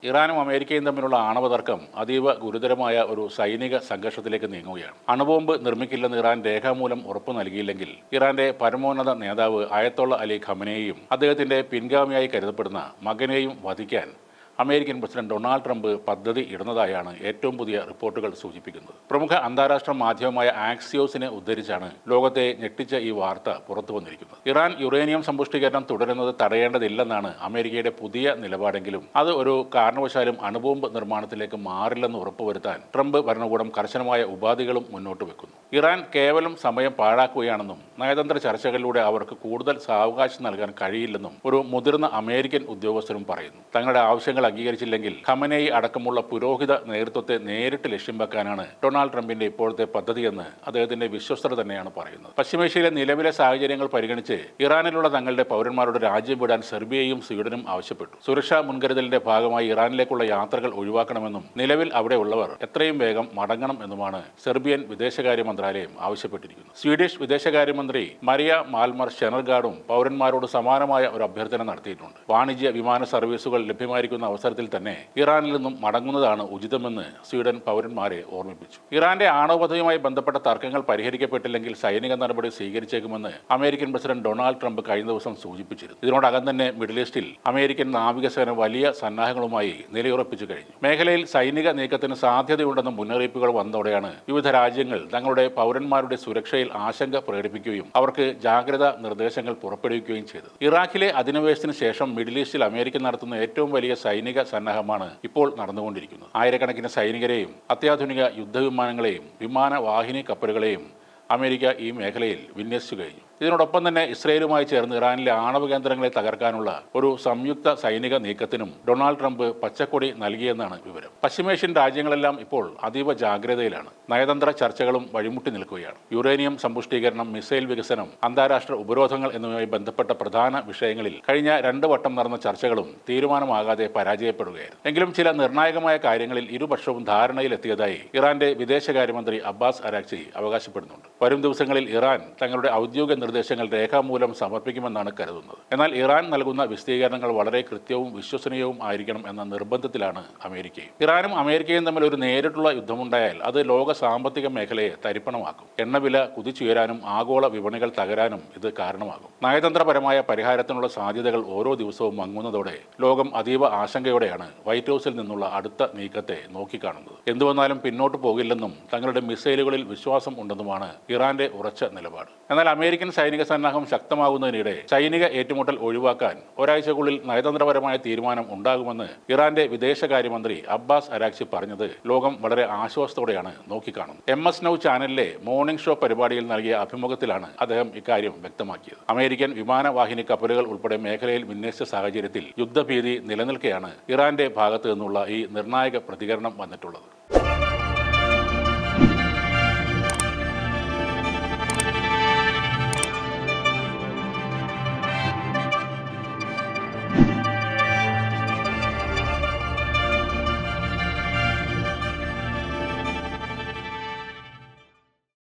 ഇറാനും അമേരിക്കയും തമ്മിലുള്ള ആണവ തർക്കം അതീവ ഗുരുതരമായ ഒരു സൈനിക സംഘർഷത്തിലേക്ക് നീങ്ങുകയാണ്. അണുബോംബ് നിർമ്മിക്കില്ലെന്ന് ഇറാൻ രേഖാമൂലം ഉറപ്പു നൽകിയില്ലെങ്കിൽ ഇറാന്റെ പരമോന്നത നേതാവ് അയത്തോള്ള അലി ഖമനേയും അദ്ദേഹത്തിന്റെ പിൻഗാമിയായി കരുതപ്പെടുന്ന മകനെയും വധിക്കാൻ അമേരിക്കൻ പ്രസിഡന്റ് ഡൊണാൾഡ് ട്രംപ് പദ്ധതി ഇടുന്നതായാണ് ഏറ്റവും പുതിയ റിപ്പോർട്ടുകൾ സൂചിപ്പിക്കുന്നത്. പ്രമുഖ അന്താരാഷ്ട്ര മാധ്യമമായ ആക്സിയോസിനെ ഉദ്ധരിച്ചാണ് ലോകത്തെ ഞെട്ടിച്ച ഈ വാർത്ത പുറത്തു വന്നിരിക്കുന്നത്. ഇറാൻ യുറേനിയം സമ്പുഷ്ടീകരണം തുടരുന്നത് തടയേണ്ടതില്ലെന്നാണ് അമേരിക്കയുടെ പുതിയ നിലപാടെങ്കിലും അത് ഒരു കാരണവശാലും അണുബോംബ് നിർമ്മാണത്തിലേക്ക് മാറില്ലെന്ന് ഉറപ്പുവരുത്താൻ ട്രംപ് ഭരണകൂടം കർശനമായ ഉപാധികളും മുന്നോട്ട് വെക്കുന്നു. ഇറാൻ കേവലം സമയം പാഴാക്കുകയാണെന്നും നയതന്ത്ര ചർച്ചകളിലൂടെ അവർക്ക് കൂടുതൽ സാവകാശം നൽകാൻ കഴിയില്ലെന്നും ഒരു മുതിർന്ന അമേരിക്കൻ ഉദ്യോഗസ്ഥരും പറയുന്നു. തങ്ങളുടെ ആവശ്യങ്ങൾ അംഗീകരിച്ചില്ലെങ്കിൽ ഖമനേയി അടക്കമുള്ള പുരോഹിത നേതൃത്വത്തെ നേരിട്ട് ലക്ഷ്യം വെക്കാനാണ് ഡൊണാൾഡ് ട്രംപിന്റെ ഇപ്പോഴത്തെ പദ്ധതിയെന്ന് അദ്ദേഹത്തിന്റെ വിശ്വസ്തർ തന്നെയാണ് പറയുന്നത്. പശ്ചിമേഷ്യയിലെ നിലവിലെ സാഹചര്യങ്ങൾ പരിഗണിച്ച് ഇറാനിലുള്ള തങ്ങളുടെ പൗരന്മാരുടെ രാജ്യം വിടാൻ സെർബിയയും സ്വീഡനും ആവശ്യപ്പെട്ടു. സുരക്ഷാ മുൻകരുതലിന്റെ ഭാഗമായി ഇറാനിലേക്കുള്ള യാത്രകൾ ഒഴിവാക്കണമെന്നും നിലവിൽ അവിടെ ഉള്ളവർ എത്രയും വേഗം മടങ്ങണം എന്നുമാണ് സെർബിയൻ വിദേശകാര്യ മന്ത്രാലയം ആവശ്യപ്പെട്ടിരിക്കുന്നത്. സ്വീഡിഷ് വിദേശകാര്യമന്ത്രി മരിയ മാൽമർ ഷെനർഗാർഡും പൗരന്മാരോട് സമാനമായ ഒരു അഭ്യർത്ഥന നടത്തിയിട്ടുണ്ട്. വാണിജ്യ വിമാന സർവീസുകൾ ലഭ്യമായിരിക്കുന്ന അവസരത്തിൽ തന്നെ ഇറാനിൽ നിന്നും മടങ്ങുന്നതാണ് ഉചിതമെന്ന് സ്വീഡൻ പൗരന്മാരെ ഓർമ്മിപ്പിച്ചു. ഇറാന്റെ ആണവ പദ്ധതിയുമായി ബന്ധപ്പെട്ട തർക്കങ്ങൾ പരിഹരിക്കപ്പെട്ടില്ലെങ്കിൽ സൈനിക നടപടി സ്വീകരിച്ചേക്കുമെന്ന് അമേരിക്കൻ പ്രസിഡന്റ് ഡൊണാൾഡ് ട്രംപ് കഴിഞ്ഞ ദിവസം സൂചിപ്പിച്ചിരുന്നു. ഇതിനോടകം തന്നെ മിഡിൽ ഈസ്റ്റിൽ അമേരിക്കൻ നാവികസേന വലിയ സന്നാഹങ്ങളുമായി നിലയുറപ്പിച്ചു കഴിഞ്ഞു. മേഖലയിൽ സൈനിക നീക്കത്തിന് സാധ്യതയുണ്ടെന്ന മുന്നറിയിപ്പുകൾ വന്നതോടെയാണ് വിവിധ രാജ്യങ്ങൾ തങ്ങളുടെ പൗരന്മാരുടെ സുരക്ഷയിൽ ആശങ്ക പ്രകടിപ്പിക്കുകയും അവർക്ക് ജാഗ്രതാ നിർദ്ദേശങ്ങൾ പുറപ്പെടുവിക്കുകയും ചെയ്തത്. ഇറാഖിലെ അധിനിവേശത്തിന് ശേഷം മിഡിൽ ഈസ്റ്റിൽ അമേരിക്ക നടത്തുന്ന ഏറ്റവും വലിയ സൈനിക സന്നാഹമാണ് ഇപ്പോൾ നടന്നുകൊണ്ടിരിക്കുന്നത്. ആയിരക്കണക്കിന് സൈനികരെയും അത്യാധുനിക യുദ്ധവിമാനങ്ങളെയും വിമാനവാഹിനി കപ്പലുകളെയും അമേരിക്ക ഈ മേഖലയിൽ വിന്യസിച്ചു കഴിഞ്ഞു. ഇതിനോടൊപ്പം തന്നെ ഇസ്രയേലുമായി ചേർന്ന് ഇറാനിലെ ആണവ കേന്ദ്രങ്ങളെ തകർക്കാനുള്ള ഒരു സംയുക്ത സൈനിക നീക്കത്തിനും ഡൊണാൾഡ് ട്രംപ് പച്ചക്കൊടി നൽകിയെന്നാണ് വിവരം. പശ്ചിമേഷ്യൻ രാജ്യങ്ങളെല്ലാം ഇപ്പോൾ അതീവ ജാഗ്രതയിലാണ്. നയതന്ത്ര ചർച്ചകളും വഴിമുട്ടി നിൽക്കുകയാണ്. യുറേനിയം സമ്പുഷ്ടീകരണം, മിസൈൽ വികസനം, അന്താരാഷ്ട്ര ഉപരോധങ്ങൾ എന്നിവയുമായി ബന്ധപ്പെട്ട പ്രധാന വിഷയങ്ങളിൽ കഴിഞ്ഞ 2 വട്ടം നടന്ന ചർച്ചകളും തീരുമാനമാകാതെ പരാജയപ്പെടുകയായിരുന്നു. എങ്കിലും ചില നിർണായകമായ കാര്യങ്ങളിൽ ഇരുപക്ഷവും ധാരണയിലെത്തിയതായി ഇറാന്റെ വിദേശകാര്യമന്ത്രി അബ്ബാസ് അരാക്ചി അവകാശപ്പെടുന്നുണ്ട്. വരും ദിവസങ്ങളിൽ ഇറാൻ തങ്ങളുടെ ഔദ്യോഗിക നിർദ്ദേശങ്ങൾ രേഖാമൂലം സമർപ്പിക്കുമെന്നാണ് കരുതുന്നത്. എന്നാൽ ഇറാൻ നൽകുന്ന വിശദീകരണങ്ങൾ വളരെ കൃത്യവും വിശ്വസനീയവും ആയിരിക്കണം എന്ന നിർബന്ധത്തിലാണ് അമേരിക്കയും. ഇറാനും അമേരിക്കയും തമ്മിൽ ഒരു നേരിട്ടുള്ള യുദ്ധമുണ്ടായാൽ അത് ലോക സാമ്പത്തിക മേഖലയെ തരിപ്പണമാക്കും. എണ്ണവില കുതിച്ചുയരാനും ആഗോള വിപണികൾ തകരാനും ഇത് കാരണമാകും. നയതന്ത്രപരമായ പരിഹാരത്തിനുള്ള സാധ്യതകൾ ഓരോ ദിവസവും മങ്ങുന്നതോടെ ലോകം അതീവ ആശങ്കയോടെയാണ് വൈറ്റ് ഹൗസിൽ നിന്നുള്ള അടുത്ത നീക്കത്തെ നോക്കിക്കാണുന്നത്. എന്തുവന്നാലും പിന്നോട്ട് പോകില്ലെന്നും തങ്ങളുടെ മിസൈലുകളിൽ വിശ്വാസം ഉണ്ടെന്നുമാണ് ഇറാന്റെ ഉറച്ച നിലപാട്. എന്നാൽ അമേരിക്കൻ സൈനിക സന്നാഹം ശക്തമാകുന്നതിനിടെ സൈനിക ഏറ്റുമുട്ടൽ ഒഴിവാക്കാൻ ഒരാഴ്ചക്കുള്ളിൽ നയതന്ത്രപരമായ തീരുമാനം ഉണ്ടാകുമെന്ന് ഇറാന്റെ വിദേശകാര്യമന്ത്രി അബ്ബാസ് അരാക്ചി പറഞ്ഞത് ലോകം വളരെ ആശ്വാസത്തോടെയാണ് നോക്കിക്കാണുന്നത്. MS Now ചാനലിലെ മോർണിംഗ് ഷോ പരിപാടിയിൽ നൽകിയ അഭിമുഖത്തിലാണ് അദ്ദേഹം ഇക്കാര്യം വ്യക്തമാക്കിയത്. അമേരിക്കൻ വിമാനവാഹിനി കപ്പലുകൾ ഉൾപ്പെടെ മേഖലയിൽ വിന്യസിച്ച സാഹചര്യത്തിൽ യുദ്ധഭീതി നിലനിൽക്കെയാണ് ഇറാന്റെ ഭാഗത്തു നിന്നുള്ള ഈ നിർണായക പ്രതികരണം വന്നിട്ടുള്ളത്.